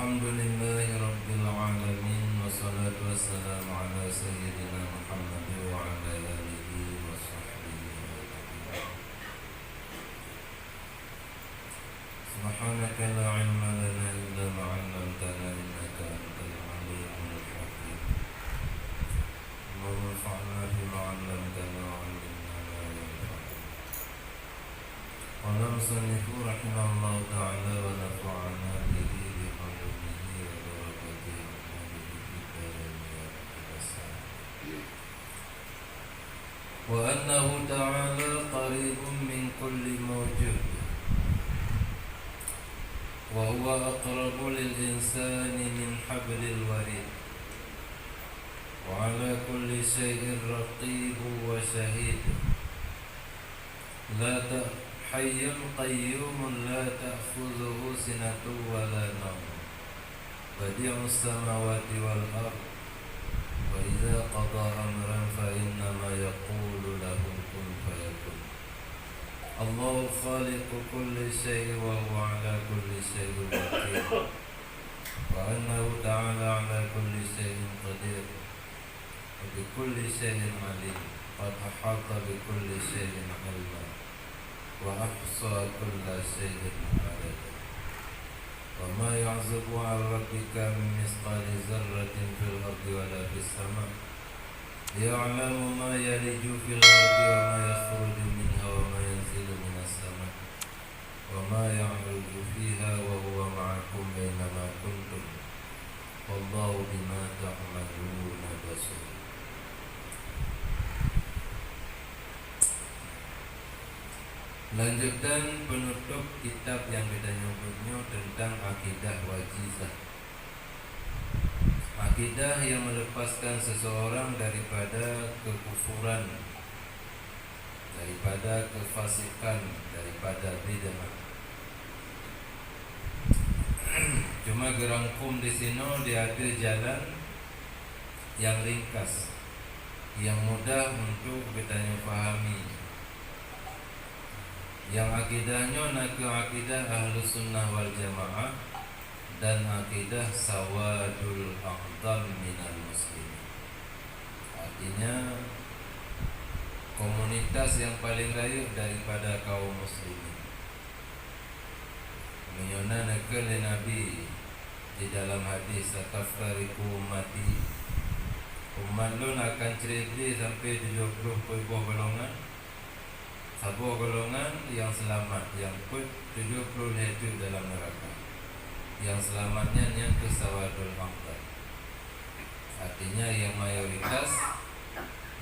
Alhamdulillahi Rabbil Alamin. Wassalatu wassalamu ala sayyidina Muhammad wa ala alihi wa sahbihi ajma'in. Subhanaka la ilma lana illa ma 'allamtana innaka antal alimul hakim. Allahumma anfa'na bima 'allamtana wa 'allimna ma yanfa'una. Qala musannifu rahimahullahu ta'ala wa nafa'ana bihi وأنه تعالى قريب من كل موجود وهو أقرب للإنسان من حبل الوريد وعلى كل شيء رقيب وشهيد حي قيوم لا تأخذه سنة ولا نوم بديع السماوات والأرض وإذا قضى أمرا فإنما يقول له كن فيكون الله خالق كل شيء وهو على كل شيء وكيل وأنه تعالى على كل شيء قدير وبكل شيء عليم قد أحاط بكل شيء علما وأحصى كل شيء عددا وما يعزب عن ربك من مثقال ذرة في الأرض ولا في السماء يعلم ما يلج في الأرض وما يخرج منها وما ينزل من السماء وما يعرج فيها وهو معكم أينما كنتم والله بما تعملون بصير. Lanjutan penutup kitab yang kita nyebutnya tentang akidah wajizah. Akidah yang melepaskan seseorang daripada kekufuran, daripada kefasikan, daripada bid'ah. Cuma gerangkum di sini dia ada jalan yang ringkas, yang mudah untuk kita fahami. Yang akidahnya nak akidah Ahlus Sunnah wal Jamaah dan akidah Sawadul Aqdam minal Muslimin. Artinya komunitas yang paling raya daripada kaum muslimin. Menyona nakal Nabi di dalam hadis taftariqu ummati, umat lu akan cerita sampai 70 golongan. Sebuah golongan yang selamat, yang pun 70 itu dalam neraka. Yang selamatnya yang kesawadul aqdam. Artinya yang mayoritas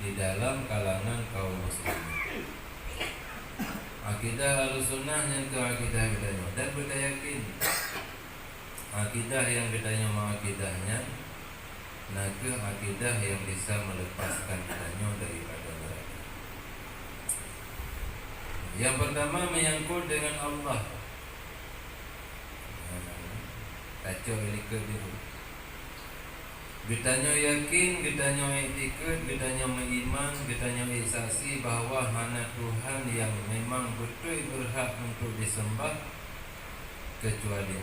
di dalam kalangan kaum muslimin. Akidah Ahlussunnah yang ke akidah bedanya dan kita yakin akidah yang bedanya mengakidahnya nak akidah yang bisa melepaskan bedanya daripada yang pertama menyangkut dengan Allah. Kacau elika dulu. Kitanya yakin, kitanya iktikad, kitanya beriman, kitanya saksi bahawa hanya Tuhan yang memang betul berhak untuk disembah kecuali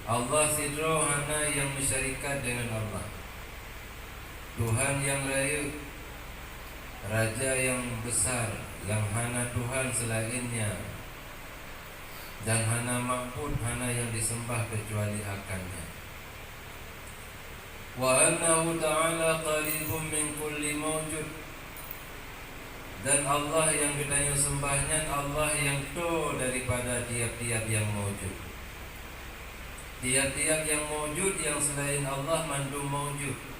Allah sidro hanya yang bersyarikat dengan Allah. Tuhan yang raya, Raja yang besar, yang hana Tuhan selainnya, dan hana ma'bud, hana yang disembah kecuali akannya. Wa annahu ta'ala qaribun min kulli mawjud. Dan Allah yang kita sembahnya Allah yang to daripada tiap-tiap yang mawjud. Tiap-tiap yang mawjud yang selain Allah mandum mawjud.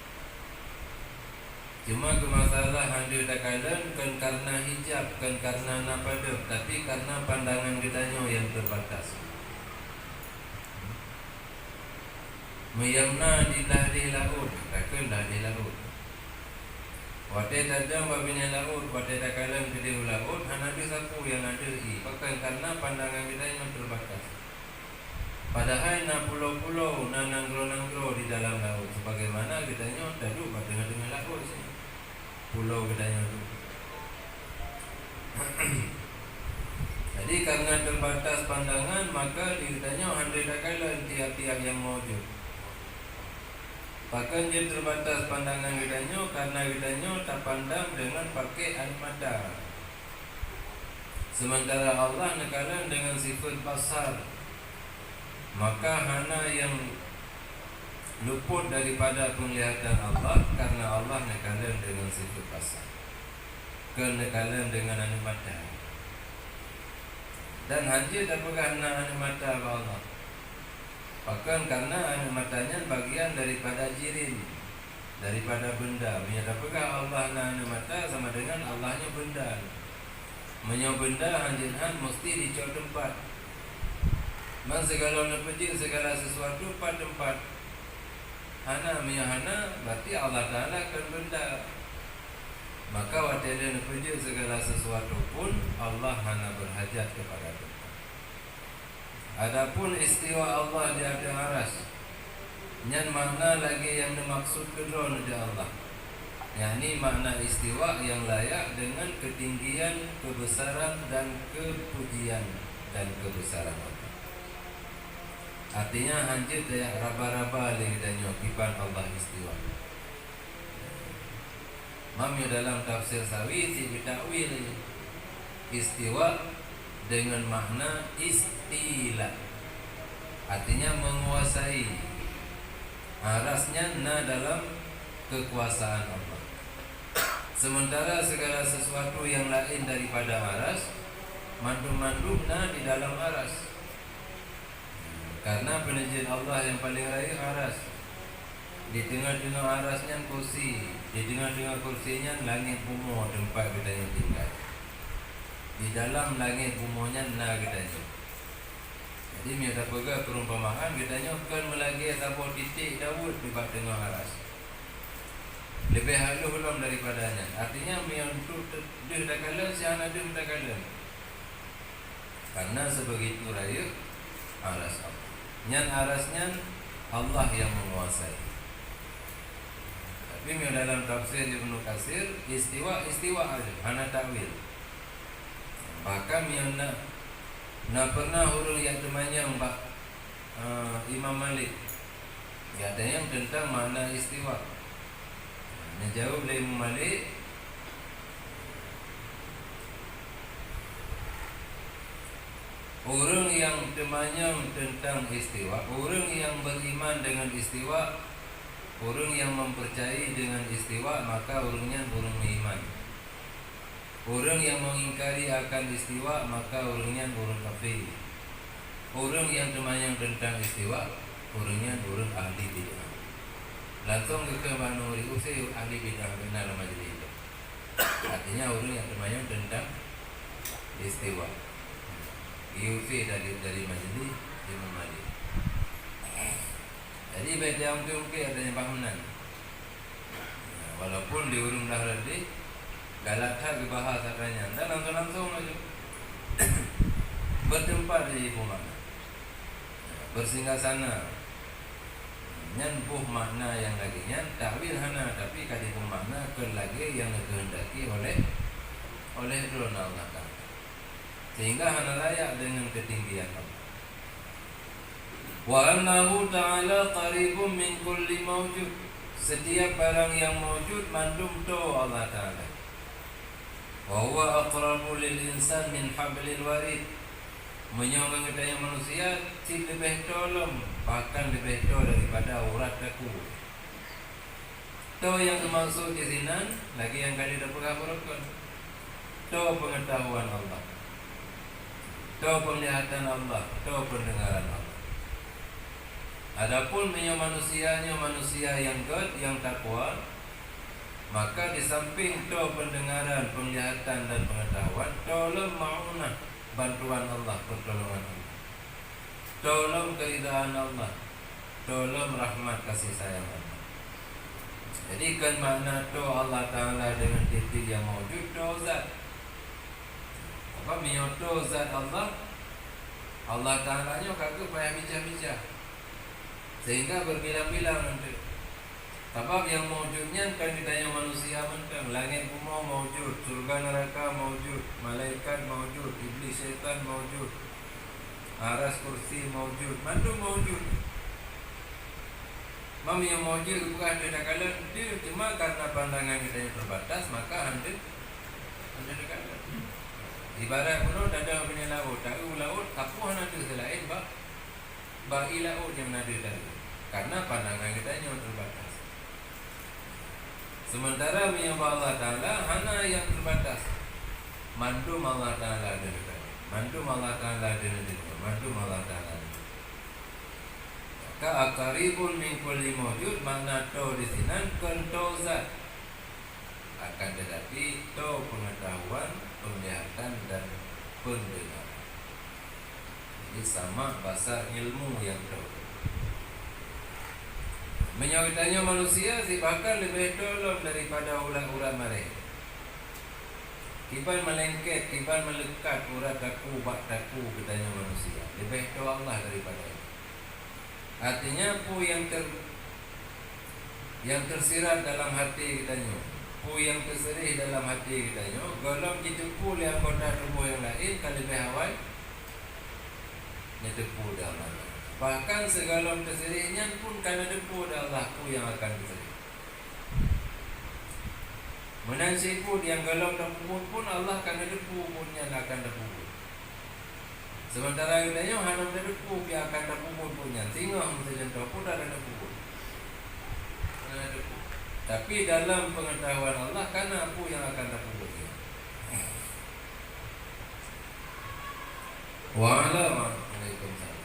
Cuma masalah hanya terkadang kan karena hijab, kan karena napada, tapi karena pandangan kitanya yang terbatas. Mayamna di lahdi laut, takkan lahdi laut. Wadah tajam babinnya laut, wadah terkadang gede laut, hanya sapu yang ada i. Bahkan karena pandangan kitanya yang terbatas. Padahal na pulau-pulau, na nanggro-nanggro di dalam laut. Sebagaimana kitanya dadu pada dengan laut sini. Pulau kedanya tu. Jadi karena terbatas pandangan, maka ditanya handai takala tiap-tiap yang mewujud. Bahkan dia terbatas pandangan ditanya karena ditanya tak pandang dengan pakai air mata. Sementara Allah nekalan dengan sifat basar, maka hana yang luput daripada penglihatan Allah karena Allah nekalan dengan sifat basar, kenekalan dengan air mata. Dan haji tak pegang anak mata Allah. Bahkan karena anak matanya bagian daripada jirim, daripada benda. Menyata pegang Allah anak mata sama dengan Allahnya benda. Menyau benda hanjinhan mesti dicor tempat. Man segala nepejik segala sesuatu pada tempat. Hana menyau hana berarti Allah Ta'ala kan benda. Maka watiada nepejik segala sesuatu pun Allah hana berhajat kepada kita. Adapun istiwa Allah di atas aras, nyan makna lagi yang dimaksud kedua di Allah. yakni makna istiwa yang layak dengan ketinggian, kebesaran dan kepujian dan kebesaran Allah. Artinya hancur daya raba-raba lagi dan nyokipan Allah istiwa. Mami dalam tafsir sawi si bitakwil istiwa dengan makna istila, artinya menguasai. Arasnya na dalam kekuasaan Allah. Sementara segala sesuatu yang lain daripada aras mandu-mandu na di dalam aras. Karena penajin Allah yang paling raya aras. Di tengah-tengah arasnya kursi, di tengah-tengah kursinya langit bumi tempat kita yang tinggal. Di dalam langit buminya na kita itu. Jadi mereka pegang perumpamaan kita kan melagi sebuah titik Daud di tengah aras. Lebih halus belum daripadanya. Artinya yang tu dia dah kalah, siapa dia dah kalah. Karena sebegitu raya aras Allah. Yang arasnya Allah yang menguasai. Tapi dalam tafsir Ibnu Katsir istiwa aja, hana ta'wil. Bahkan yang nak pernah huruf yang temannya Mbak Imam Malik. Ya, ada yang tentang makna istiwa. Menjawab oleh Imam Malik, orang yang temannya tentang istiwa, orang yang beriman dengan istiwa, orang yang mempercayai dengan istiwa, maka orangnya orang beriman. Orang yang mengingkari akan istiwa, maka orangnya orang kafir. Orang yang temannya tentang istiwa, orangnya orang ahli bid'ah. Langsung ke mana orang usai ahli bid'ah benar majlis itu. Artinya orang yang temannya tentang istiwa. Diusai dari majlis Imam Malik. Jadi baik dia mungkin adanya bangunan. Walaupun di urung dah redih, Galatha ke bahasa katanya, dan langsung aja bertempat di ibu makna, bersinggah sana. Nyanpuh makna yang lagi nyan ta'wil hana, tapi kadipu makna ke lagi yang dikehendaki oleh Drona Allah Ta'ala, sehingga hana layak dengan ketinggian Allah. Wa annahu ta'ala qaribun min kulli mawjud, setiap barang yang mawjud mandum to Allah Ta'ala. Wa huwa aqrabu lil insan min hablil warid, menyong mengetanya manusia si lebih tolong, bahkan lebih tolong daripada urat kaku. To yang dimaksud di sini lagi yang kali dapat kabarkan, to pengetahuan Allah, to penglihatan Allah, to pendengaran Allah. Adapun manusia yang god, yang takwa, maka di samping to pendengaran, penglihatan dan pengetahuan, tolong ma'unah, bantuan Allah, pertolongan Allah, tolong keridaan Allah, tolong rahmat kasih sayang Allah. Jadi kan makna to Allah Ta'ala dengan titik yang mewujud, to zat. Apa to zat Allah? Allah Ta'ala nya kagak payah bincang-bincang, sehingga berbilang-bilang nanti. Sebab yang mewujudnya kan ditanya manusia mentang, langit bumi mewujud, surga neraka mewujud, malaikat mewujud, iblis syaitan mewujud, aras kursi mewujud, mandu mewujud. Mami yang mewujud bukan ada kala dia cuma karena pandangan kita yang terbatas maka ada kala. Ibarat kuno dada punya laut, tahu laut tapu hana tu selain bai laut yang ada tadi. Karena pandangan kita yang terbatas. Sementara menyembah Allah Ta'ala hana yang terbatas. Mandum Allah Ta'ala ada dekat. Mandum Allah Ta'ala ada dekat. Mandum Allah Ta'ala. Ka akaribun min kulli mawjud, makna to di sini kento zat. Akan tetapi to pengetahuan, penglihatan dan pendengaran. Jadi sama bahasa ilmu yang to. Menyawitanya manusia si bakal lebih tolong daripada ulat-ulat mereka. Kiban melengket, kiban melekat urat daku, bak daku katanya manusia. Lebih tolong Allah daripada itu. Artinya pu yang tersirat dalam hati katanya, pu yang terserih dalam hati katanya, golong kita pu yang kota tubuh yang lain kalau lebih awal nyetepu dalam Allah. Bahkan segala terserihnya pun karena depu dah Allah ku yang akan terserih. Menansi pun yang galau dan pun Allah karena depu pun yang akan depu. Sementara katanya hanam depu yang akan depu punya. Sehingga macam tu pun ada depu. Tapi dalam pengetahuan Allah karena apa yang akan depu dia. Wa'alaikumsalam.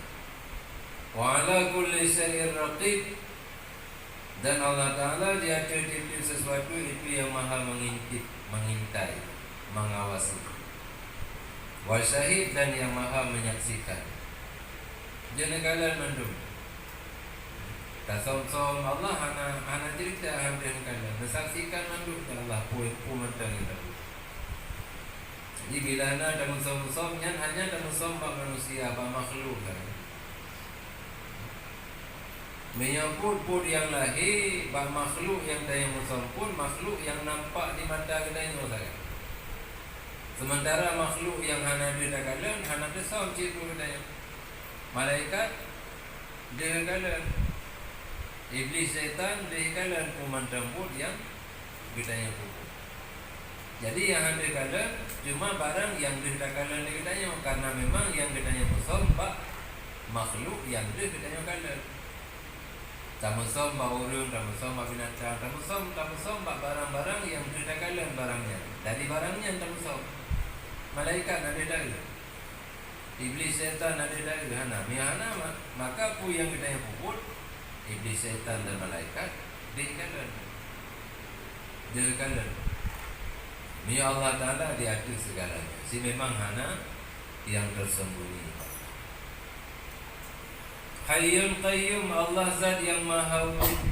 Wa ala kulli syai'in raqib, dan Allah Ta'ala di atas sesuatu itu yang maha mengintip, mengintai, mengawasi. Wa syahid, dan yang maha menyaksikan. Jangan kalian mendung. Tasawuf Allah hana cerita hamdan kalian. Mensaksikan mendung Allah pu mentang itu. Jadi bila ada musuh-musuhnya hanya ada musuh manusia, makhluk kan. Menyambut pun yang lahir, makhluk yang daya musuh pun makhluk yang nampak di mata kita ini saja. Sementara makhluk yang hana dia kalian, hana dia sama cipu kita. Malaikat dia kalian, iblis syaitan dia kalian pemandang pun yang kita yang pupuk. Jadi yang ada kalian cuma barang yang dia kalian kita yang, karena memang yang kita yang musuh makhluk yang dia kita yang kalian. Tamusom urung, tamusom binatang, tamusom barang-barang yang kita kalian barangnya. Dari barangnya tamusom. Malaikat ada dari. Iblis syaitan ada dari hana. Mihana maka pu yang kita yang puput, iblis syaitan dan malaikat dia kalian. Dia kalian. Mi Allah Ta'ala di atas segalanya. Si memang hana yang tersembunyi. Hayyul Qayyum, Allah zat yang maha wujud.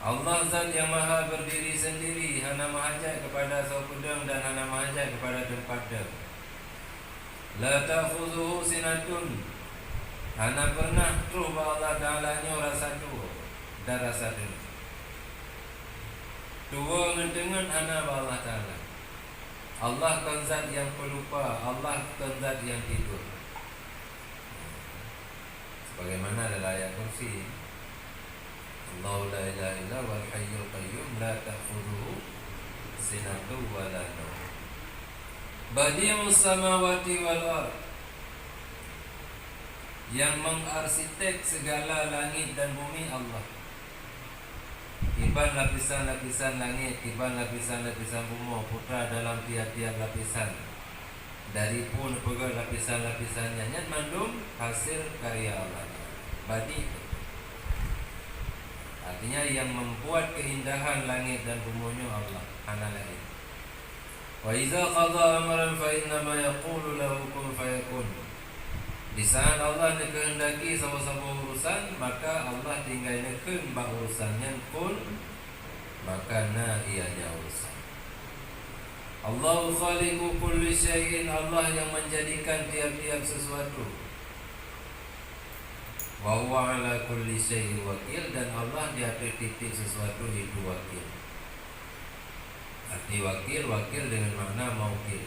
Allah zat yang maha berdiri sendiri, hana mahajat kepada saupudang dan hana mahajat kepada tempatnya. La ta'khudhuhu sinatun, hana pernah truh Allah Ta'ala rasa tua dan rasa dulu. Tua mendengar hana Allah Ta'ala. Allah kan zat yang pelupa, Allah kan zat yang tidur. Bagaimana dalam ayat kursi, Allahu la ilaha illa wal hayyul qayyum la ta'khudhuhu sinatun wa la nawm. Badi'us samawati wal ardh, yang mengarsitek segala langit dan bumi Allah. Tiban lapisan-lapisan langit, tiban lapisan-lapisan bumi, putra dalam tiap-tiap lapisan. Dari pun pegang lapisan-lapisannya, nyat mandum hasil karya Allah. Badi, artinya yang membuat keindahan langit dan bumi Allah, hana lain. Wa iza qada amran fa inna ma yaqulu lahu kun fayakun. Di saat Allah kehendaki sebuah urusan, maka Allah tinggal nekeun ba urusannya kun, maka na ianya urusan. Allahu khaliqu kulli syai'in, Allah yang menjadikan tiap-tiap sesuatu. Wa huwa ala kulli syai'in wakil, dan Allah di atas titik sesuatu itu wakil. Arti wakil, wakil dengan makna maukil,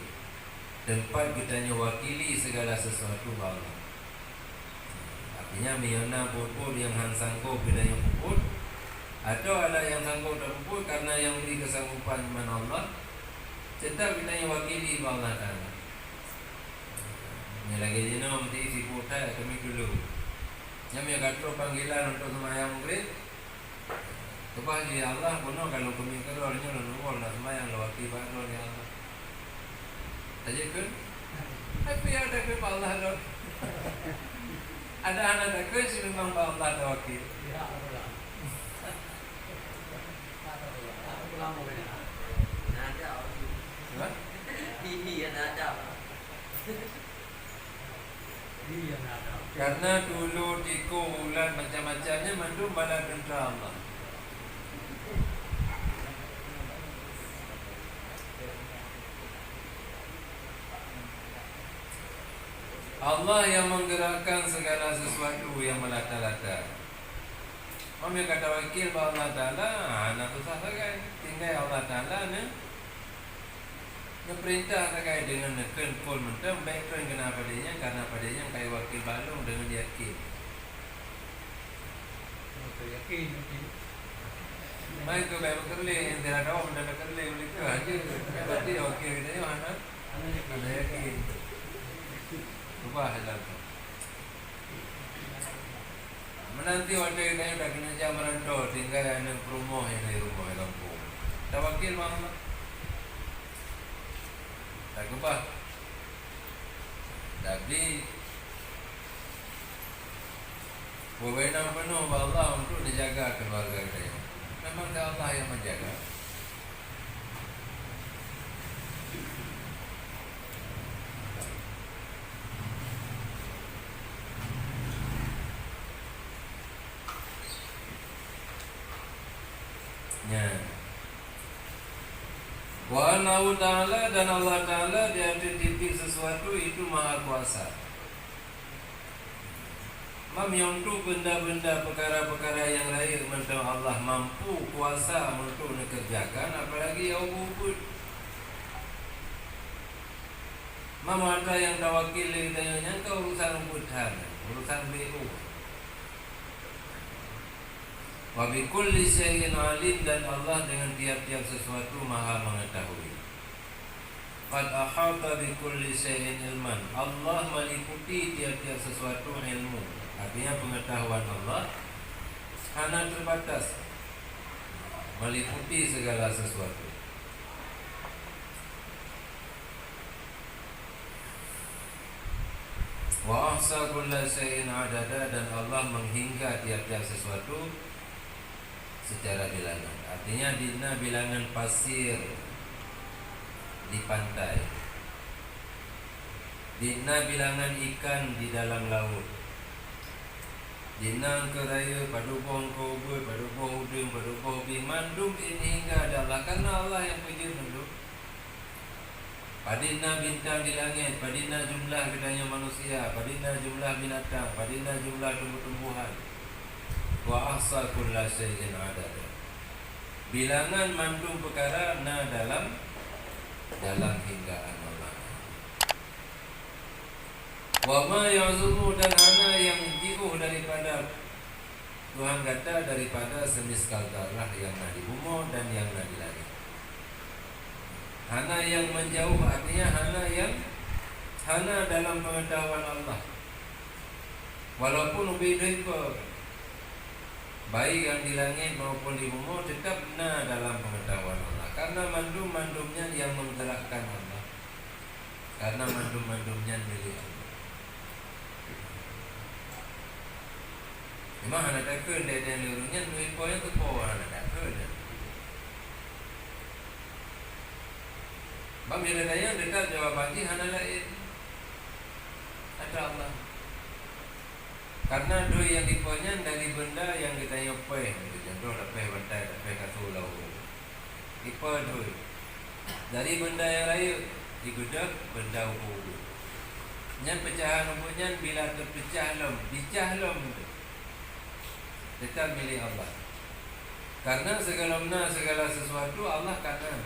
tempat kitanya wakili segala sesuatu Allah. Artinya miana puput yang han sanggup kitanya puput, atau ada yang sanggup tak puput karena yang beri kesanggupan mana Allah, tetap kitanya wakili Allah Ta'ala. Ini lagi jenam di isi putai kami dulu. Yang kata panggilan untuk semayang maghrib, kepada Allah puno kalau kami kerolnya lalu nak semayang lawati baru ya Allah. Aja kan? Tapi ada ke Allah dong. Ada anak tak ke si memang Allah lawati. Karena dulu tiku ulat macam-macamnya mandum bala tentera Allah. Allah yang menggerakkan segala sesuatu yang melata-lata. Kami kata wakil bahawa Allah Ta'ala, anak susah sakai. Tinggal Allah Ta'ala ni perintah terkait dengan neken kol mentem baik kan kena padanya, karena padanya kaya wakil balung dengan yakin. Yakin. Baik tu baik kerle yang tidak tahu benda kerle boleh ke aja. Berarti wakil kita ni mana? Ada yakin. Ubah dalam. Menanti waktu kita dah kena jam merantau, tinggal anak rumah yang dari rumah kampung. Tak wakil mana? Tak kebah. Tapi wewenang penuh Allah untuk dijaga keluarga kita. Memang Allah yang menjaga. Ya. Wa annahu ta'ala, dan Allah Ta'ala di atas titik sesuatu itu maha kuasa. Mam yang tu benda-benda perkara-perkara yang lain mentang Allah mampu kuasa untuk dikerjakan, apalagi yang ubud. Mam ada yang tawakil ditanya kau urusan ubudan, urusan BU. Wa bi kulli syai'in alim, dan Allah dengan tiap-tiap sesuatu maha mengetahui. Qad ahata bi kulli syai'in ilman, Allah meliputi tiap-tiap sesuatu ilmu. Artinya pengetahuan Allah hanya terbatas, meliputi segala sesuatu. Wa ahsa kulla syai'in adada, dan Allah menghingga tiap-tiap sesuatu secara bilangan. Artinya dina bilangan pasir di pantai, dina bilangan ikan di dalam laut, dina keraya paduboh kobe, paduboh udeng, paduboh bi, mandum ini hingga adalah karena Allah yang punya mandum. Padina bintang di langit, padina jumlah gedanya manusia, padina jumlah binatang, padina jumlah tumbuh-tumbuhan. Wa ahsa kulla syai'in adada, bilangan mandum perkara na dalam hinggaan Allah. Wa ma yazumu, dan ana yang jauh daripada Tuhan kata daripada semiskal darah yang ada di bumi dan yang ada di langit. Hana yang menjauh, artinya hana dalam pengetahuan Allah. Walaupun beda baik yang di langit maupun di bumi tetap dalam pengetahuan Allah. Karena mandum-mandumnya yang menggerakkan Allah. Karena mandum-mandumnya milik Allah. Memang anak takkan dia lurungnya duit poin tu poin anak takkan. Bang bila tanya dekat jawaban dia hana lain. Ada Allah. Karena duit yang dipunya dari benda yang kita nyopeh, contoh lepeh bantai, lepeh katulau, ipa duit dari benda yang lain digudak benda ubu. Yang pecahan ubunya bila terpecah lom, dicah lom, tetap milik Allah. Karena segala sesuatu Allah kanan.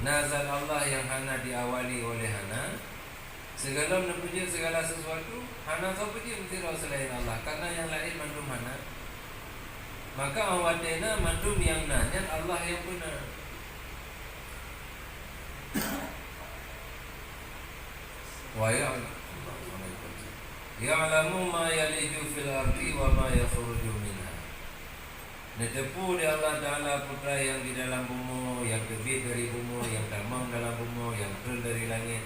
Nazal Allah yang hana diawali oleh hana. Segala puji segala sesuatu hana so puji mesti selain Allah. Karena yang lain mandum hana. Maka awatena mandum yang nanya Allah yang benar. Wa ya'lamu ma yaliju fil ardi wa ma yakhruju minha. Netepu di Allah Ta'ala putra yang di dalam bumi, yang terbit dari bumi, yang terbang dalam bumi, yang turun dari langit,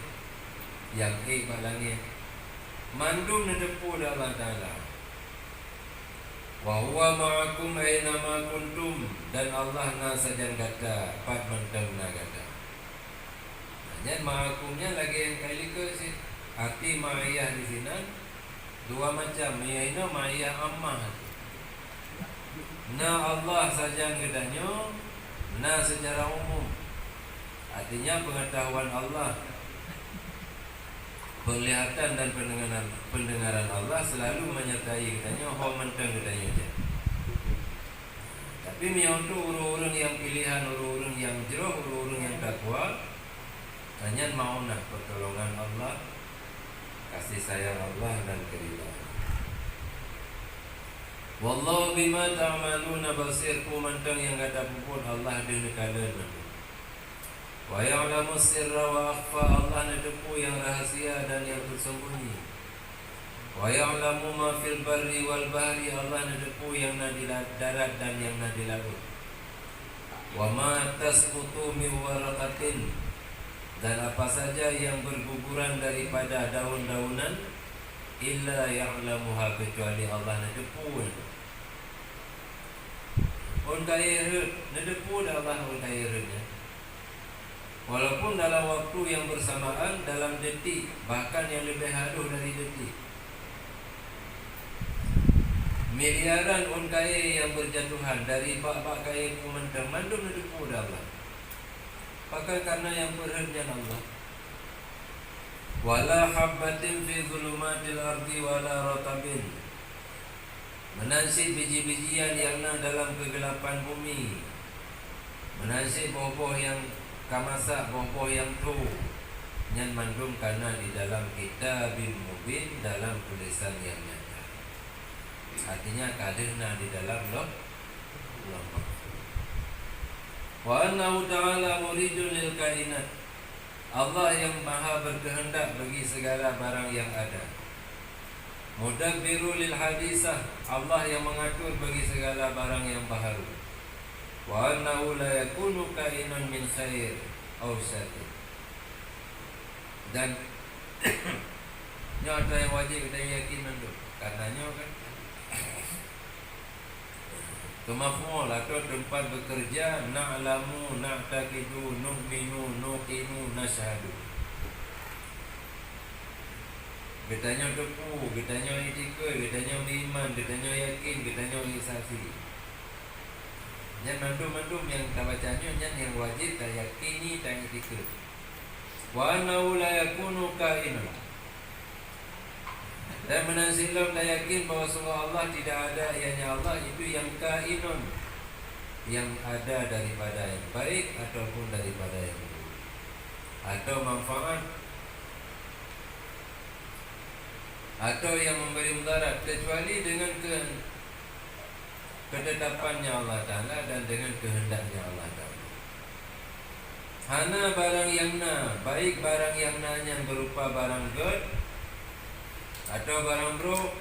yang ikut langit. Mandum netepu di Allah Ta'ala. Wa huwa ma'akum aina ma kuntum, dan Allah na sajan kata pat mentang na kata. Jadi ma'akumnya lagi yang kali ke sih. Arti ma'iyah di sini dua macam, yaitu ma'iyah ammah. Na Allah saja gedanya, na secara umum. Artinya pengetahuan Allah, penglihatan dan pendengaran Allah selalu menyertai gedanya, ho mentang gedanya je. Tapi untuk urung-urung yang pilihan, urung-urung yang jero, urung-urung yang takwa, hanya mau nak pertolongan Allah, kasih sayang Allah dan keridhaan. Wallahu bima ta'maluna basir. Kumantang yang kata puput Allah di nekalan. Wa ya'lamu sirra wa akhfa. Allah nedepu yang rahasia dan yang tersembunyi. Wa ya'lamu ma fil barri wal bahri. Allah nedepu yang na di darat dan yang na di laut. Wa ma tasqutu min waraqatin, dan apa saja yang berguguran daripada daun-daunan, illa ya'lamuha, kecuali Allah nedepu. Untai nedepu Allah untai nya. Walaupun dalam waktu yang bersamaan, dalam detik, bahkan yang lebih haduh dari detik. Miliaran untai yang berjatuhan dari bak-bak kaya kumandang, mandum nedepu Allah. Pakai karena yang berhentian Allah. Wala habbatin fi zulumatil ardi wala ratabin. Menasib biji-bijian yang dalam kegelapan bumi. Menasib boh-boh yang kamasak, boh-boh yang tu. Yang mandum karena di dalam kitabim mubin, dalam tulisan yang nyata. Artinya kadirna di dalam loh. Wa annahu ta'ala muridun lil kainat. Allah yang maha berkehendak bagi segala barang yang ada. Mudabbiru lil hadisah. Allah yang mengatur bagi segala barang yang baharu. Wa annahu la yakunu kainan min khair aw syarr. Dan nyata yang wajib kita yakin itu. Karenanya kan kemaf'ul atau tempat bekerja, na'lamu, na'taqidu, nu'minu, nuqinu, nashhadu. Kitanya tepu, kitanya etika, kitanya beriman, kitanya yakin, kitanya saksi. Yang mandum-mandum yang kita bacanya, yang wajib tak yakini, tak etika. Wa annahu la yakunu kainun. Dan menasilam tak yakin bahawa semua Allah tidak ada, ianya Allah itu yang kainun, yang ada daripada yang baik ataupun daripada yang buruk, atau manfaat atau yang memberi mudarat, kecuali dengan ketetapannya Allah Ta'ala dan dengan kehendaknya Allah Ta'ala. Hana barang yang na, baik barang yang na yang berupa barang good atau barang buruk,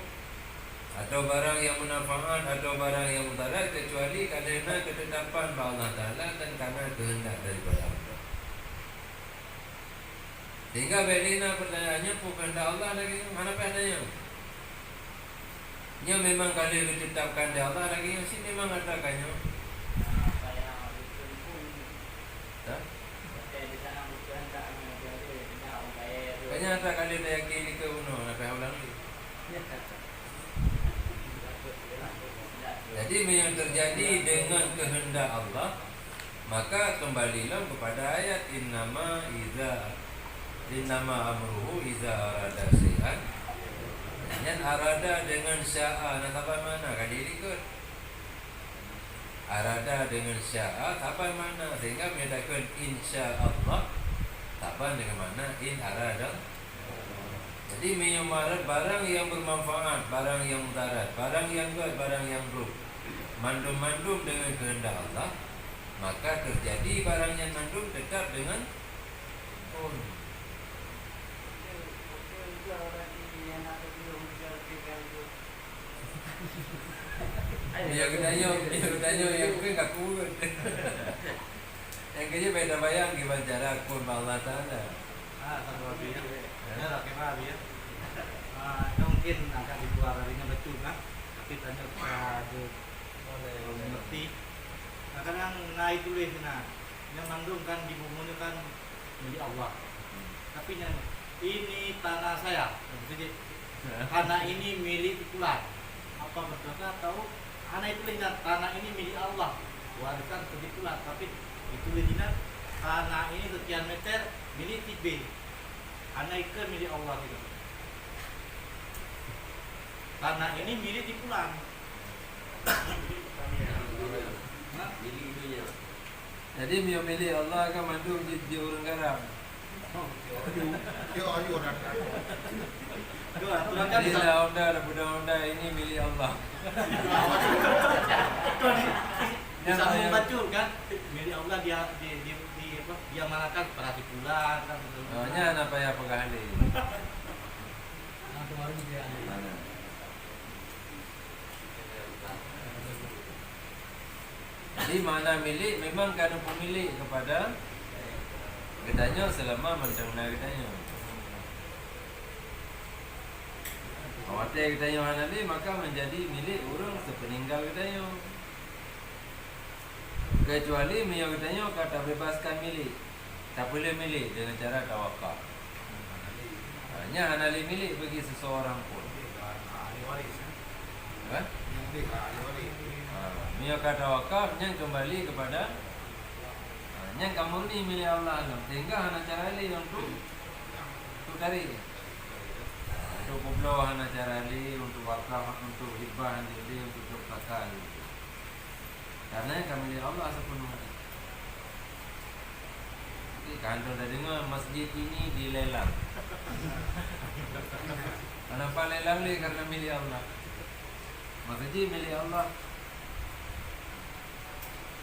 atau barang yang manfaat atau barang yang mudarat, kecuali kerana ketetapan Allah Ta'ala dan karena kehendak daripada Allah. Sehingga belina pertanyaannya bukan Allah lagi, mana padanya? Nya memang kali ditetapkan di Allah lagi, sih memang ada kanyo. Kanya ada kali dayaki ke uno, nak ulang lagi. Jadi yang terjadi dengan kehendak Allah, maka kembalilah kepada ayat innama amruhu iza arada syai'an. Yang arada dengan sya'a, nak tapan mana? Kan diri kot. Arada dengan sya'a, tapan mana? Sehingga menyatakan insyaallah, tapan dengan mana? In arada. Jadi miyumarat barang yang bermanfaat, barang yang mudarat, barang yang baik, barang yang buruk. Mandum-mandum dengan kehendak Allah, maka terjadi barang yang mandum dekat dengan pun. Dia ketanya yang mungkin tak kuat. Yang kerja beda bayang gimana cara kun Allah Taala. Sama dia. Ya, kemana dia? Mungkin agak dikeluar darinya betul kan? Tapi tanya pada mengerti. Nah, kadang naik tulis yang mandung kan di bumi kan milik Allah. Tapi ini tanah saya. Jadi tanah ini milik titular. Apa betulnya tahu? Anak itu lihat tanah ini milik Allah, warisan titular. Tapi itu lihat tanah ini sekian meter milik TB. Anak ikan milik Allah gitu. Tanah ini milik titular. Jadi milik Allah akan mandum di orang garam. Jadi Honda ini milik Allah. Bisa membaca kan? Milik Allah dia manakan perhatian kan betul. Nya apa ya pegahan ini? Mana? Jadi mana milik memang kena pemilik kepada gedanya selama mencengna gedanya. Awatnya gedanya Hanabi maka menjadi milik orang sepeninggal gedanya. Kecuali milik gedanya kata bebaskan milik, tak boleh milik dengan cara tawakal. Hanya Hanali milik bagi seseorang pun. Kan? Milik kata tawakal yang kembali kepada yang kamu ni milik Allah alam. Sehingga hana cara li untuk cari. Untuk kublo hana cara li, untuk wakaf, untuk hibah li, untuk zakah. Karena kami milik Allah sepenuhnya. Kantor dah dengar masjid ini dilelang. Kenapa lelang ni? Karena milik Allah. Masjid milik Allah.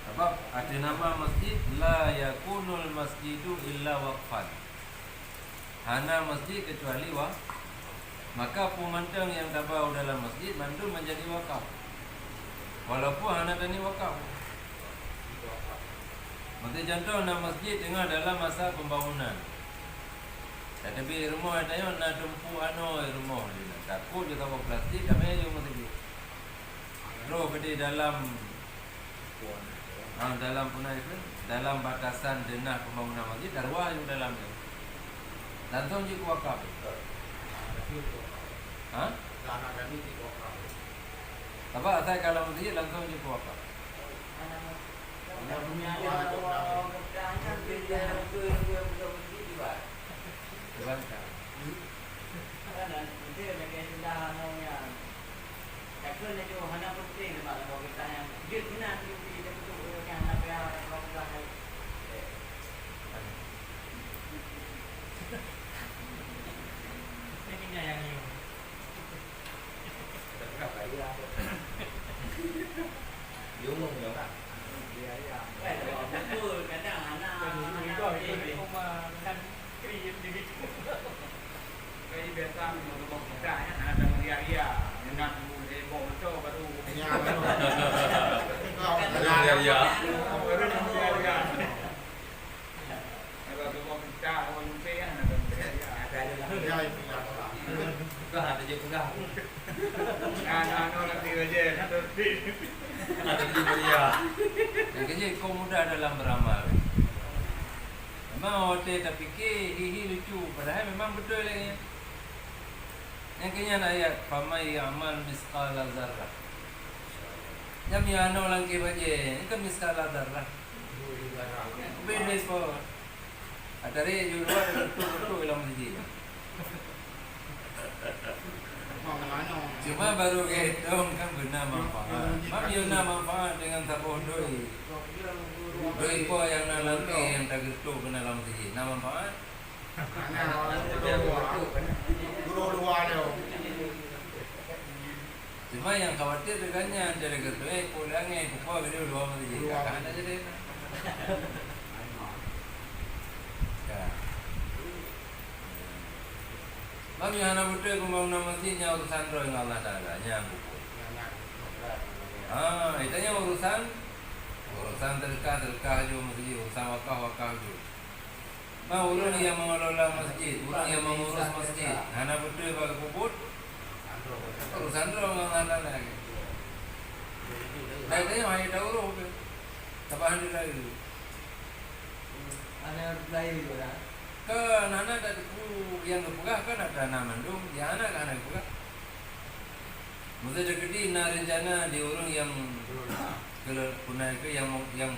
Sebab ada nama masjid la yakunul masjidu illa waqfan. Hana masjid kecuali maka pemandang yang tabau dalam masjid mandu menjadi wakaf. Walaupun hana tani wakaf. Maka contoh nama masjid tengah dalam masa pembangunan. Tapi rumah ada yang nak tumpu rumah dia. Takut dia tahu plastik kami aja masjid. Roh di dalam punai itu dalam batasan denah pembangunan masjid darwah yang dalamnya. Langsung je wakaf. Ha? Apa asal kalau masjid langsung je wakaf. Yang kerja kau mudah dalam beramal. Memang hotel tak fikir hihi lucu, padahal memang betul lagi. Yang kenya ayat famai amal misqala zarrah. Jam ya ano lang ke baje, itu misqala zarrah. Beda po. Ada re jual betul ilang masjid. Cuma baru hitung kan benar manfaat. Mak yuna manfaat dengan tabuh doi. Doi po yang nanti yang tak gitu kena dalam sini. Nama manfaat. Cuma yang khawatir dengannya jadi gitu pulangnya kupo gede dua masjid. Kan ada jadi. Kami hana betul pembangunan masjidnya urusan roh yang Allah Ta'ala nyambung. Itanya urusan terkah juga masjid, urusan wakaf juga. Orang yang mengelola masjid, orang yang mengurus masjid, hana betul bagi puput, urusan roh yang Allah Ta'ala. Itanya hanya tahu roh, tapahan dia lagi. Ada lain juga. Kan anak ada yang berpegah kan ada nama mandum, ya anak berpegah. Mesti dekati rencana di orang yang kalau punai ke yang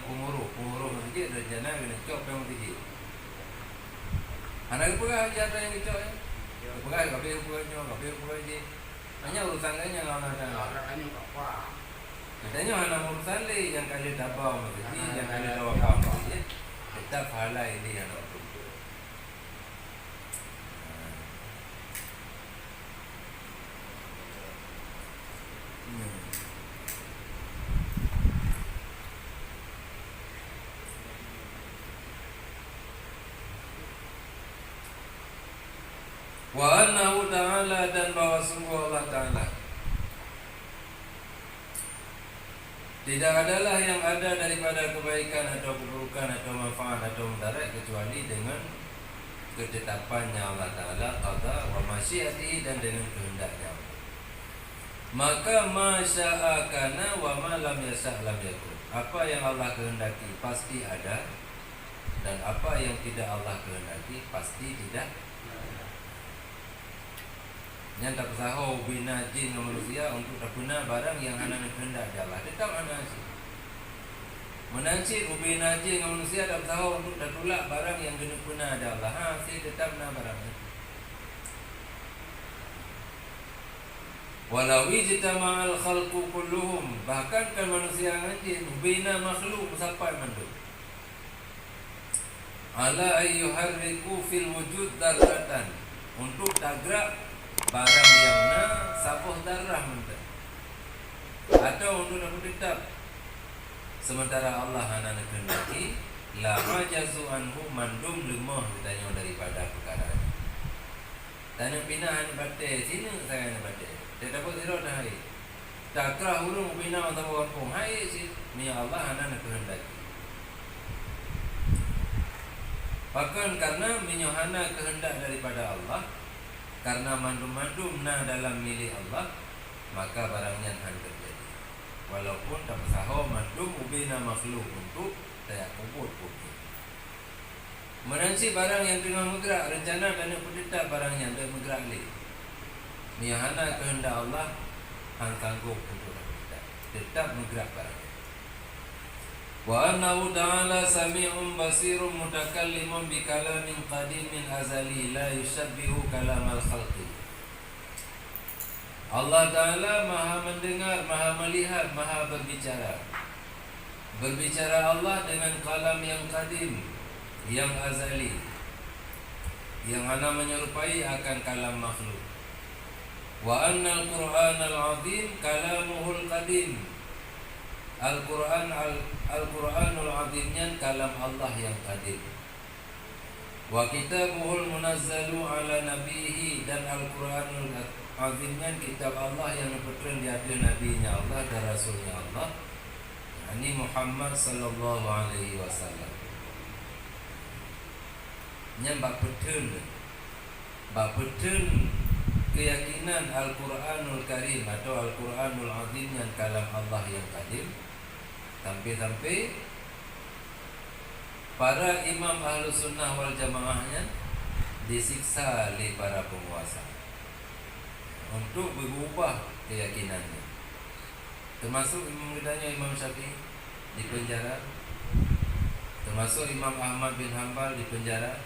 pengurus masjid rencana kena cop yang masjid. Anak berpegah jatuh yang cop ya. Berpegah berpegah je. Hanya urusan lain yang orang ada. Katanya anak urusan lain yang kali dabau masjid, yang kali dawakam masjid. Tetap halai ini yang wa annahu ta'ala dan bahwa sungguh Allah Ta'ala tidak adalah yang ada daripada kebaikan atau keburukan atau manfaat atau mudarat kecuali dengan ketetapannya Allah Ta'ala qada wa masyiatihi dan dengan kehendaknya. Maka masya'a kana wa ma lam yasha' lam yakun. Apa yang Allah kehendaki pasti ada dan apa yang tidak Allah kehendaki pasti tidak. Yang tak bersahau bina jin dan manusia untuk tak guna barang yang hana kehendak Allah. Tetap hana sih. Menancit ubina jin dan manusia tak bersahau untuk tak tolak barang yang kena guna Allah. Si tetap na barangnya. Walau ijtama'al khalqu kulluhum, bahkan kan manusia dan jin ubina makhluk sampai manduk. Ala ayyuharriku fil wujud darratan, untuk tagrak barang yang sapuh darah mentah atau untuk dapat tetap sementara Allah hana kehendaki la majazu anhu mandum lemah ditanya daripada perkara ini. Tanya pinahan batte sini saya batte tidak dapat zero dah hai takra hurung bina atau kampung hai si ni Allah hana kehendaki. Bahkan karena minyohana kehendak daripada Allah, karena mandum-mandum dalam milik Allah, maka barangnya akan terjadi. Walaupun tak bersahau mandum ubina makhluk untuk tak kubur putih. Menansi barang yang tengah bergerak, rencana dan pendeta barang yang tengah bergerak ni. Miyahana kehendak Allah, hang sanggup untuk tetap bergerak barang. Wa annahu ta'ala sami'un basirun mutakallimun bi kalamin qadimin azali la yushabbihu kalamal khalqi. Allah Ta'ala maha mendengar, maha melihat, maha berbicara. Berbicara Allah dengan kalam yang qadim, yang azali, yang hana menyerupai akan kalam makhluk. Wa annal Qur'anal azim kalamuhul qadim. Al-Quranul Azimnya kalam Allah yang qadim. Wa kitabuhul munazzalu ala nabihi, dan Al-Quranul Azimnya kitab Allah yang diturunkan di atas nabinya Allah dan rasulnya Allah, yakni Muhammad sallallahu alaihi wasallam. Yang bab betul keyakinan Al-Quranul Karim atau Al-Quranul Azim yang kalam Allah yang qadim, sampai-sampai para imam Ahlus Sunnah wal Jamaahnya disiksa oleh para penguasa untuk berubah keyakinannya. Termasuk imam kitanya Imam Syafi'i di penjara, termasuk Imam Ahmad bin Hanbal di penjara,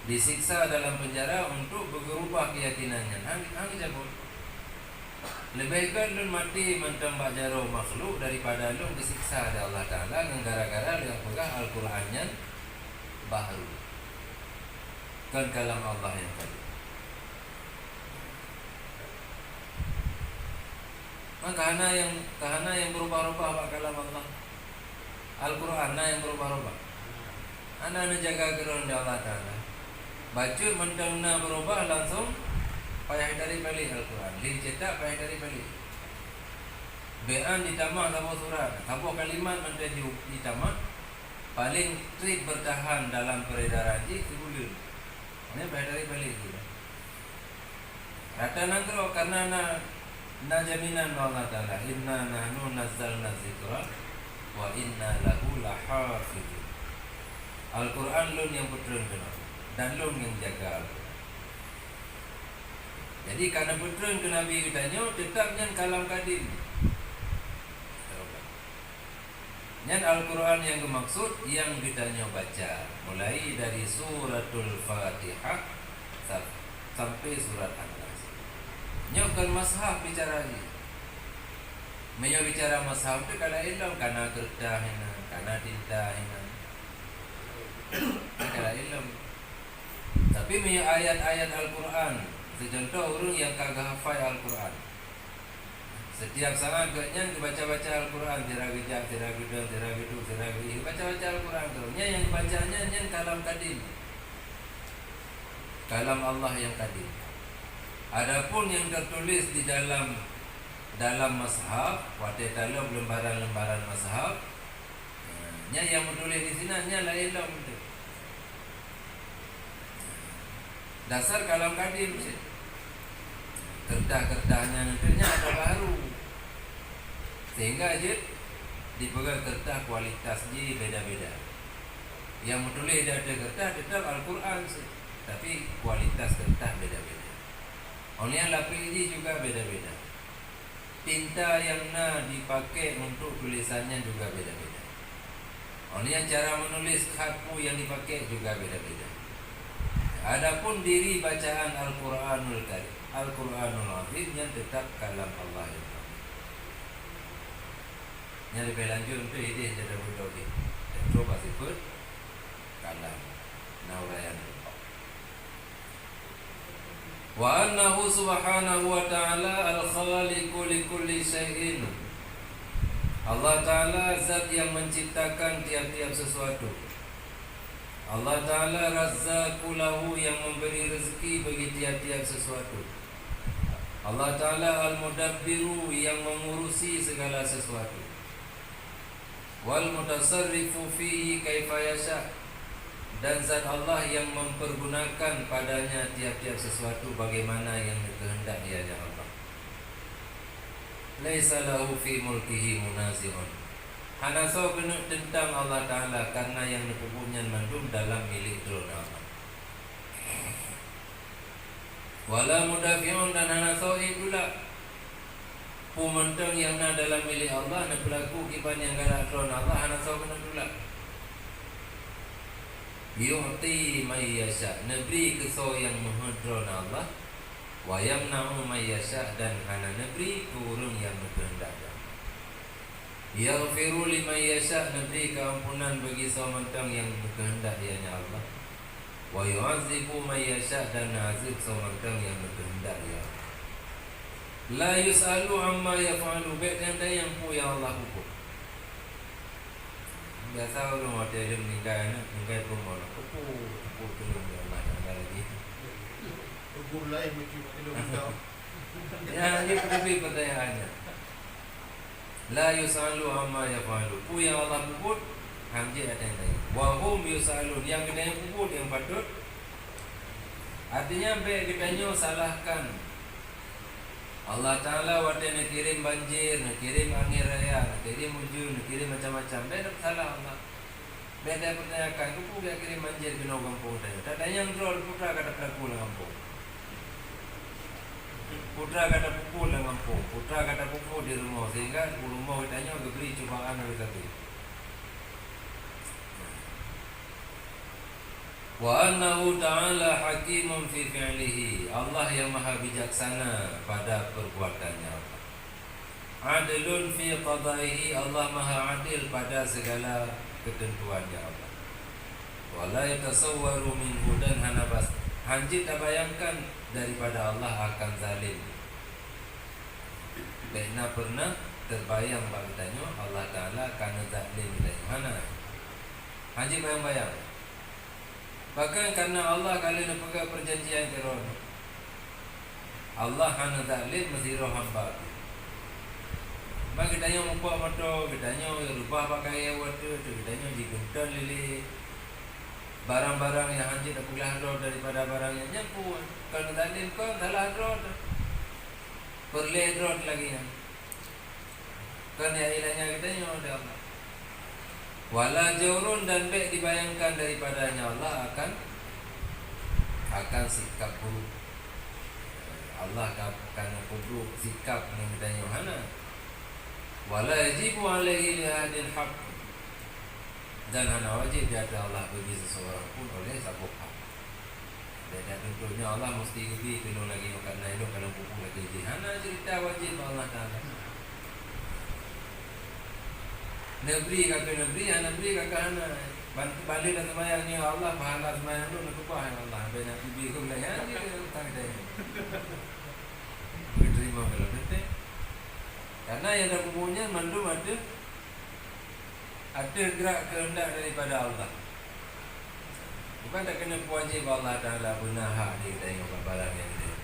disiksa dalam penjara untuk berubah keyakinannya. Hang cabut. Lebih baik lun mati mentang bak jaro makhluk daripada lun disiksa oleh Allah Ta'ala gara-gara lu yang pegang Al-Qurannya baru. Kan kalam Allah yang tadi. Maka kahana yang berubah-ubah bak kalam Allah. Al-Quran yang berubah-ubah. Ana jaga geron di Allah Ta'ala. Baca mentang na berubah langsung payah dari balik Al-Quran. Cetak payah dari balik. Bean ditambah sama surat. Kamu kalimat mentang ditambah. Paling trip bertahan dalam peredaran ji sebulan. Ini payah dari balik juga. Rata nangkro karena na jaminan Allah Ta'ala. Inna nahnu nazzalna zikra wa inna lahu lahafidun. Al-Quran lun yang putrun dan lun yang jaga Al-Quran. Jadi karena putrun ke Nabi kitanya tetapnya kalam kadim. Nyan Al-Quran yang bermaksud yang kitanya baca mulai dari suratul Fatihah sampai surat An-Nas. Nyokkan mashaf bicara ni. Menyo bicara mashaf tu kalau ilmu karena kertas hina, karena tinta hina. Kalau ilmu. Tapi menyo ayat-ayat Al-Quran. Secontoh orang yang kagak hafal Al-Quran. Setiap sangat gaknya baca-baca Al-Quran, tirawijak, tirawidun, tirawidu, tirawih, baca-baca Al-Quran tu. Nya yang bacanya nya kalam kadim. Kalam Allah yang kadim. Adapun yang tertulis di dalam mashaf, wate dalam lembaran-lembaran mashaf, nya yang menulis di sini nya la ilmu tu. Dasar kalam kadim sih. Kertas-kertasnya nantinya ada baru. Sehingga aja dipegang kertas kualitasnya beda-beda. Yang menulis ada kertas tetap Al-Quran sih. Tapi kualitas kertas beda-beda. Oleh lapis ini juga beda-beda. Tinta yang dipakai untuk tulisannya juga beda-beda. Oleh cara menulis khatmu yang dipakai juga beda-beda. Adapun diri bacaan Al-Quranul Karim, Al-Quranul Azim yang tetap kalam Allah yang Azim. Yang lebih lanjut untuk ini jadi bodoh ni. Coba sebut kalam naurayan. Wa annahu subhanahu wa ta'ala al-khaliqu li kulli syai'in. Allah Ta'ala zat yang menciptakan tiap-tiap sesuatu. Allah Ta'ala Razzaqu lahu yang memberi rezeki bagi tiap-tiap sesuatu. Allah Ta'ala Al-Mudabbiru yang mengurusi segala sesuatu. Wal mutasarrifu fihi kaifa yasha. Dan zat Allah yang mempergunakan padanya tiap-tiap sesuatu bagaimana yang dikehendak dianya Allah. Laisa lahu fi mulkihi munazihun. Hanasau kena tentang Allah Ta'ala karena yang dipupunya mandum dalam milik drona Allah. Wala mudafi'un dan hanasau itulah pumentang yang dalam milik Allah na pelaku kiban yang gara drona Allah hanasau kena dula. Yu'ti may yasha, nebri keso yang mahadrona Allah, wa yamna'u may yasha dan hana nebri kurun yang berkehendak. Yaghfiru liman yasha, neberi keampunan bagi seorang yang berkehendak dianya Allah. Wa yu'adzibu man yasha, dan azib seorang yang berkehendak dia. La yus'alu amma yaf'alu, baik yang pu yang Allah hukum. Biasa orang ada yang meninggal rumah nak kupu tolong dia Allah Ta'ala lagi. Kubur lain macam itu. Ya, ini lebih pertanyaannya. La yusalu amma yafalu. Pu yang Allah puput hamji ada yang lain. Wa hum yusalun, yang kena yang puput yang patut. Artinya baik kitanya salahkan Allah Ta'ala waktu nak kirim banjir, nak kirim angin raya, nak kirim hujan, nak kirim macam-macam. Baik nak salah Allah. Baik dia pertanyakan, kupu dia kirim banjir kena kampung saya. Tak ada yang drol putra kata pelaku lah kampung. Putra kata pupu lah kampung. Putra kata pupu di rumah. Sehingga rumah kitanya beri cubaan habis-habis. Wa annahu ta'ala hakimun fi fi'lihi. Allah yang maha bijaksana pada perbuatannya. Adilun fi qadaihi. Allah maha adil pada segala ketentuannya Allah. Wa la yatasawwaru minhu, dan hanji tak bayangkan daripada Allah akan zalim. Bena pernah terbayang bagtanya Allah Ta'ala kana zalim dan mana. Hanji bayang-bayang. Bahkan karena Allah kali nak pegang perjanjian keron. Allah kana zalim mesiro hamba. Bagi tanya muka mata, kitanya rubah pakai waktu, kitanya digentar lili. Barang-barang yang hanji tak pula hadro daripada barang yang nyampun. Kalau zalim kau salah hadro. Perle hadro lagi kan. Kan ya ilahnya kitanya oleh Allah. Wala jawrun, dan baik dibayangkan daripadanya Allah akan sikap buruk. Allah akan buruk sikap dengan Yohana. Wala yajibu alaihi lihadil haq, dan hana wajib di atas Allah bagi seseorang pun oleh sabuk hak. Dan tentunya Allah mesti lebih kena lagi karena itu kalau buku lagi hana cerita wajib Allah Ta'ala. Negeri kakak negeri, negeri kakak hana. Balik dan semayang ni Allah, pahala semayang tu nak kupah Allah. Banyak bibi tu layan dia utang dia. Terima kalau betul. Karena yang dah punya mandum ada gerak kehendak daripada Allah. Bukan tak kena wajib Allah Ta'ala benar hak dia tengok barang yang dia.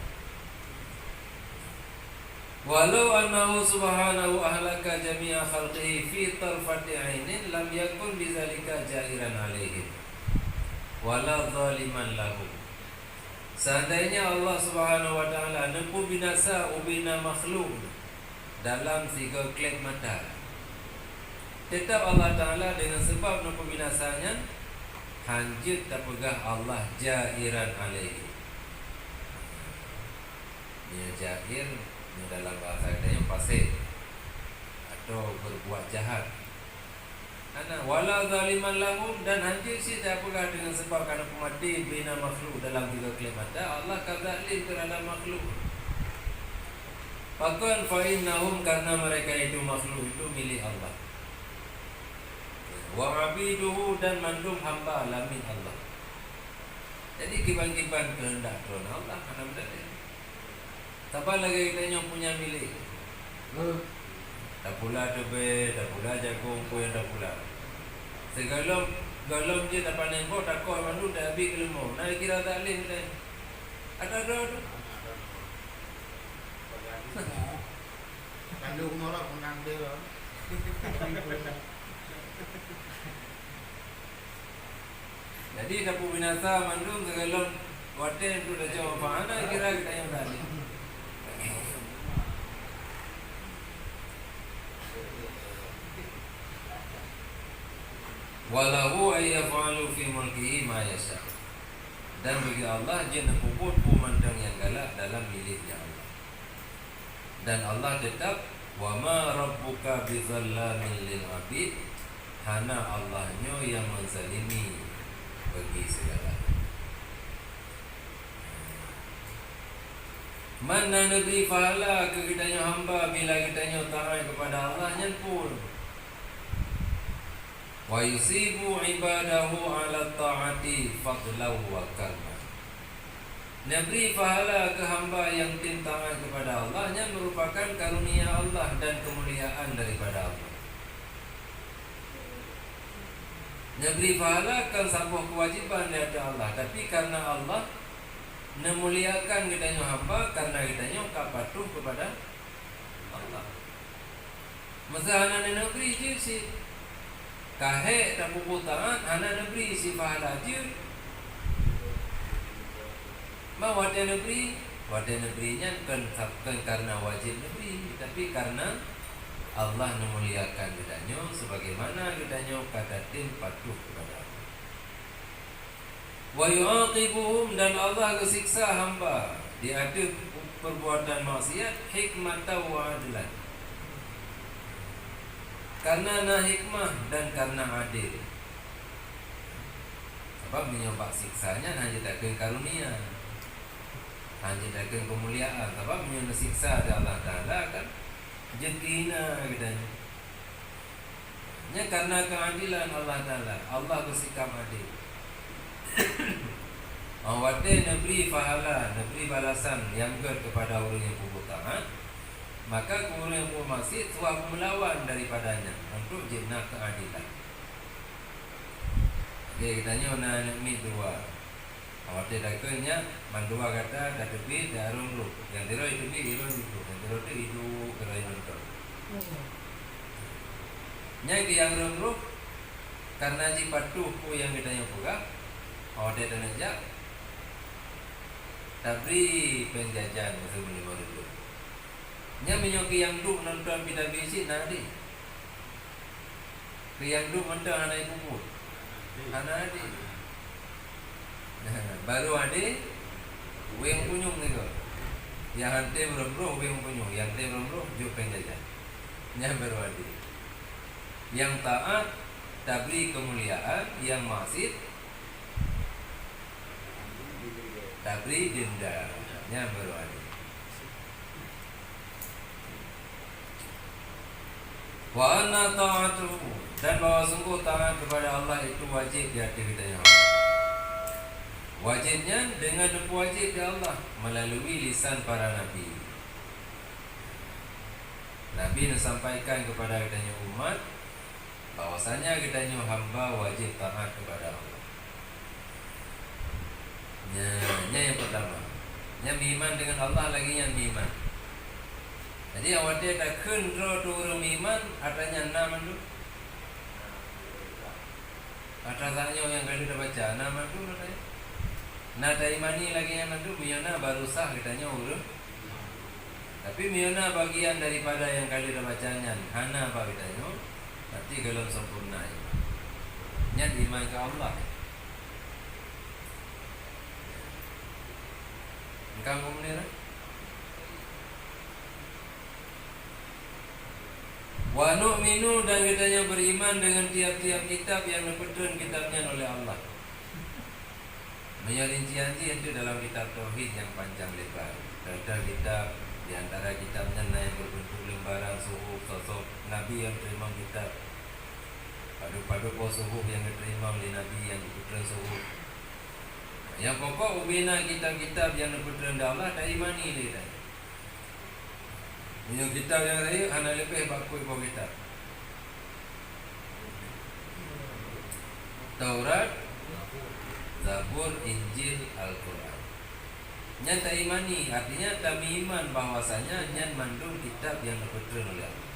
Walau annahu subhanahu ahlaka jami'a khalqihi fi tarfati 'ainin lam yakun bizalika jahiran 'alaihim wala zaliman lahu. Seandainya Allah Subhanahu wa taala nempuh binasa ubina makhluk dalam 3 klep mata, tetap Allah Ta'ala dengan sebab nempuh binasanya hanjut tak pegah Allah jahiran 'alaihim. Dia jahir dalam bahasa katanya fasik atau berbuat jahat. Ana wala zaliman lahum, dan hancur si tak apakah dengan sebab kerana pemati bina makhluk dalam 3 kelimata Allah kazalim terhadap makhluk. Bahkan fa innahum, karena mereka itu makhluk itu milik Allah. Wa abiduhu, dan mandum hamba alamin Allah. Jadi kiban-kiban kehendak Tuhan Allah karena benda. Siapa lagi kita punya milik? Tak pula tebe, tak pula jagung, kau yang tak pula. Segalom je tak panen kau, tak kau mandu tak habis kelemo. Nak kira tak leh kita. Ada. Kandung nolak menang dia. Jadi dapat binasa mandu segalom waten tu dah jauh mana kira kita yang tak leh. Walahu ayyafa'alu fi mulkihi ma yasha. Dan bagi Allah dia nak puput pemandang yang galak dalam miliknya Allah. Dan Allah tetap wa ma rabbuka bizallamin lil abid, hana Allahnya yang menzalimi bagi segala. Mana negeri pahala ke kitanya hamba bila kitanya taat kepada Allah nyenpun. Wa yusibu ibadahu ala ta'ati fadlahu wa karma. Negeri pahala ke hamba yang taat kepada Allah yang merupakan karunia Allah dan kemuliaan daripada Allah. Negeri pahala kan sebuah kewajiban daripada Allah, tapi karena Allah memuliakan kitanya hamba, karena kitanya patuh kepada Allah. Masa anak negeri je si kahek tak pupuk tangan, anak negeri si pahala je. Wadah negerinya kan karena wajib negeri, tapi karena Allah memuliakan kitanya sebagaimana kitanya katatin patuh kepada Allah. Wa yu'aqibuhum, dan Allah kesiksa hamba di ada perbuatan maksiat hikmatan wa adlan, karena hikmah dan karena adil. Sebab menyobak siksanya hanya takkan karunia, hanya takkan kemuliaan. Sebab menyobak siksa ada Allah Ta'ala kan jetina katanya. Karena keadilan Allah Ta'ala, Allah bersikap adil. Wate neberi pahala, neberi balasan yang kepada orang yang berbuat taat, maka orang yang berbuat maksiat suatu melawan daripadanya untuk jenah keadilan. Okey, kitanya nak ni dua. Wate dakanya mandua kata dah tepi dah arung lu. Yang tero itu ni irun itu, yang tero itu kerai nonton. Yang yang arung karena ji patuh ku yang kitanya buka, wate tanajak tapi penjajan sebelum baru. Nya menyoki yang duk nonton PWC nadi. Yang duk nonton anak ibu. Anak adik. Baru adik weng punyung ni kau. Yang ante berembroh weng punyung, yang ante berembroh juk penjajan. Nya baru adik. Yang taat tabri kemuliaan, yang maksiat tabri denda. Nya baru adik. Wa anna ta'atuhu, dan bahwa sungguh taat kepada Allah itu wajib di hati kita yang Allah. Wajibnya dengan wajib di Allah melalui lisan para nabi. Nabi sampaikan kepada kitanya umat bahwasanya kitanya hamba wajib taat kepada Allah. Yang pertama, yang iman dengan Allah lagi yang iman. Jadi awak dia dah kendro turun iman, artinya nama tu. Artinya yang kali dah baca nama tu katanya. Nada imani lagi yang tu, miana baru sah katanya urut. Tapi miana bagian daripada yang kali dah bacanya, hana apa katanya. Nanti kalau sempurna iman. Yang iman ke Allah. Engkau kemudian. Wa nu'minu, dan kitanya beriman dengan tiap-tiap kitab yang dipetunjuk kitabnya oleh Allah. Merinci-rinci itu dalam kitab tauhid yang panjang lebar. Ada kitab di antara kitabnya yang berbentuk lembaran suhuf sosok Nabi yang terima kitab. Padu-padu suhuf yang diterima oleh Nabi yang dipetunjuk suhuf. Yang pokok ubina kitab-kitab yang dipetunjuk Allah dah imani dia. Yang kitab yang lain hanya lebih bakui bahawa kitab Taurat, Zabur, Injil, Al-Quran. Yang tak imani artinya tak iman bahwasanya yang mandung kitab yang dipetunjuk oleh Allah.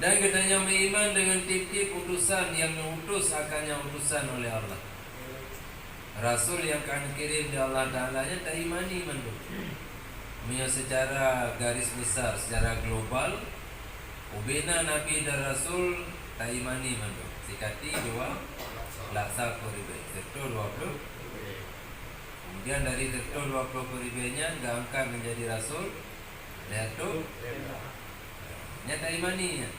Dan katanya beriman dengan tip-tip utusan yang diutus akannya utusan oleh Allah. Rasul yang akan kirim di Allah Ta'ala nya tak imani mandung. Secara garis besar, secara global, ubina Nabi dan Rasul tak imani mandung. Sikati dua laksa kuribai serta 20. Kemudian dari serta 20 kuribainya diangkat menjadi Rasul. Lihat tu nya tak imani nya.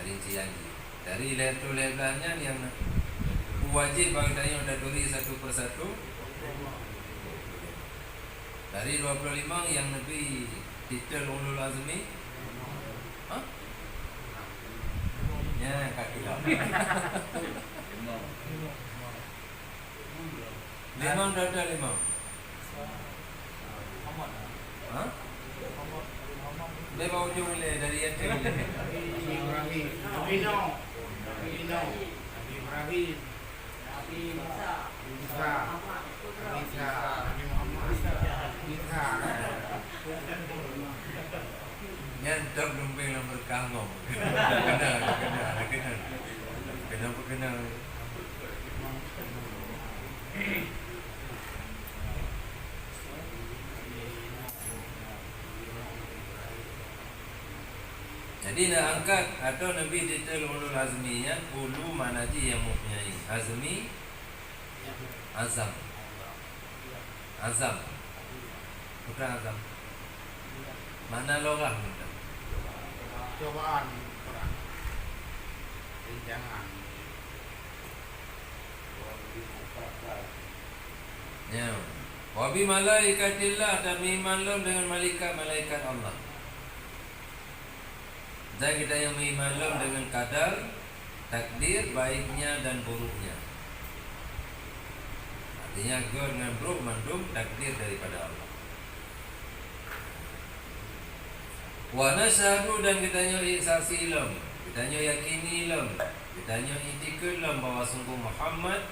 Rinci lagi. Dari lihat tu lebelahnya yang wajib bagi dia dah tulis satu persatu. Dari 25 yang Nabi titel Ulul Azmi. Hah? Ya, kaki lah. Limam dah ada limam. Hah? Dia bawa ujung boleh dari yang tinggi. Ibrahim, Nabi Nuh, Nabi Ibrahim, Isa, Nabi Muhammad, Isa. Nyantam lumping yang berkangong. Kena. Jadi nak angkat atau Nabi titel ulul azminya, ulu manaji yang mempunyai azmi, azam, bukan azam. Mana lorah bukan? Cobaan perang, rincangan, Ya. Wa bi malaikatillah, dan berimanlah dengan malaikat-malaikat Allah. Dan kita yang berimanlah dengan kadar takdir baiknya dan buruknya. Artinya good dengan buruk mandum takdir daripada Allah. Wa nashhadu, dan kita nyoi saksi ilm, kita nyoi yakini ilm, kita nyoi itikad ilm bahawa sungguh Muhammad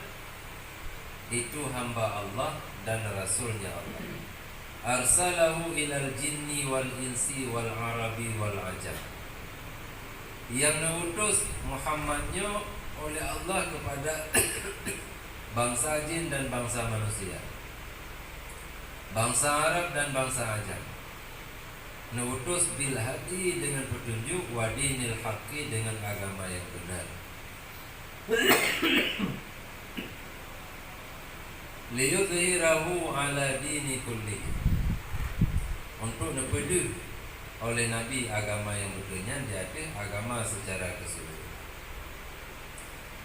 itu hamba Allah dan rasulnya Allah. Arsalahu ilal jinni wal insi wal arabi wal ajam. Yang diutus Muhammadnya oleh Allah kepada bangsa jin dan bangsa manusia, bangsa Arab dan bangsa Ajam. Diutus bil hadi, dengan petunjuk, wa dinil haqqi, dengan agama yang benar. Liyudhhirahu ala dini kullihi, untuk nepedu oleh Nabi agama yang betulnya, jadi agama secara keseluruhan.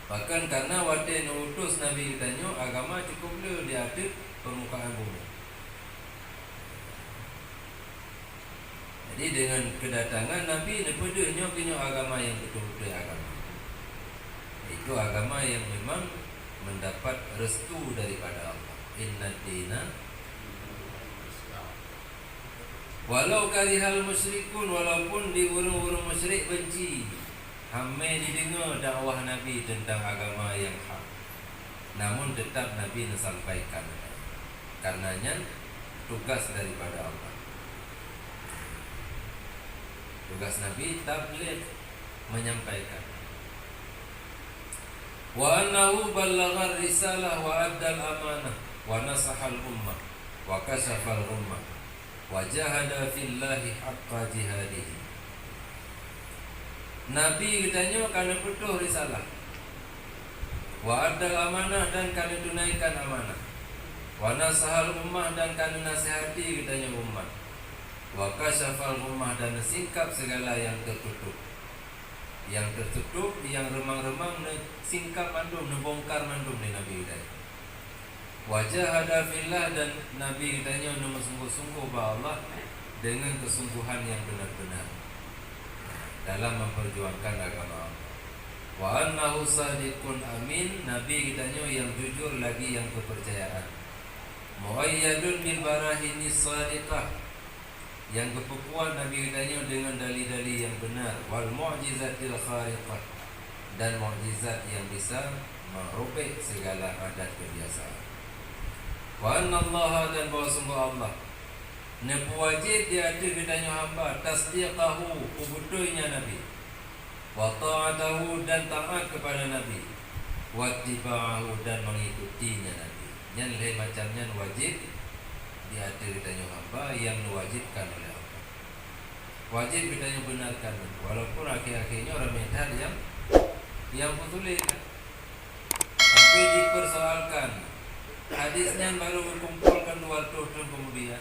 Bahkan karena wate nutus Nabi kitanya, agama cukup le dia ada permukaan bumi. Jadi dengan kedatangan Nabi nepedunya punya agama yang betul-betul agama. Itu agama yang memang mendapat restu daripada Allah. Inna dina walau karihal musyrikun, walaupun di urung-urung musyrik benci, hamai didengar dakwah Nabi tentang agama yang hak, namun tetap Nabi menyampaikan. Karenanya tugas daripada Allah. Tugas Nabi tabligh, menyampaikan. Wa annahu ballagha risalah wa addal amanah wa nasahal ummah wa kashafal ummah wa jahada fillahi haqqa jihadihi. Nabi kitanya kana petuh risalah, wa addal amanah, dan kana tunaikan amanah, wa nasahal ummah, dan kana nasihati kitanya umat, wa kashafal ummah, dan singkap segala yang tertutup. Yang tertutup, yang remang-remang, singkap mandum, nebongkar mandum di Nabi kitanya. Wajah ada fillah, dan Nabi kitanya sungguh-sungguh bahwa Allah dengan kesungguhan yang benar-benar dalam memperjuangkan agama Allah. Wa annahu sadiqun amin, Nabi kitanya yang jujur lagi yang kepercayaan. Muayyadun bil barahini sadiqah, yang kekukuhan Nabi kitanya dengan dalil-dalil yang benar. Wal mu'jizatil khariqah, dan mukjizat yang bisa merubah segala adat kebiasaan. Wa anna Allah, dan bahawa sungguh Allah nepu wajib dia ada kitanya hamba tasdiqahu, ubuduynya Nabi, wa ta'atahu, dan taat kepada Nabi, wa tiba'ahu, dan mengikutinya Nabi. Yang lain macamnya wajib dia ada kitanya hamba yang diwajibkan oleh Allah. Wajib kitanya benarkan, walaupun akhir-akhirnya orang medan yang betulikan sampai dipersoalkan. Hadisnya baru kumpulkan 200 tahun kemudian,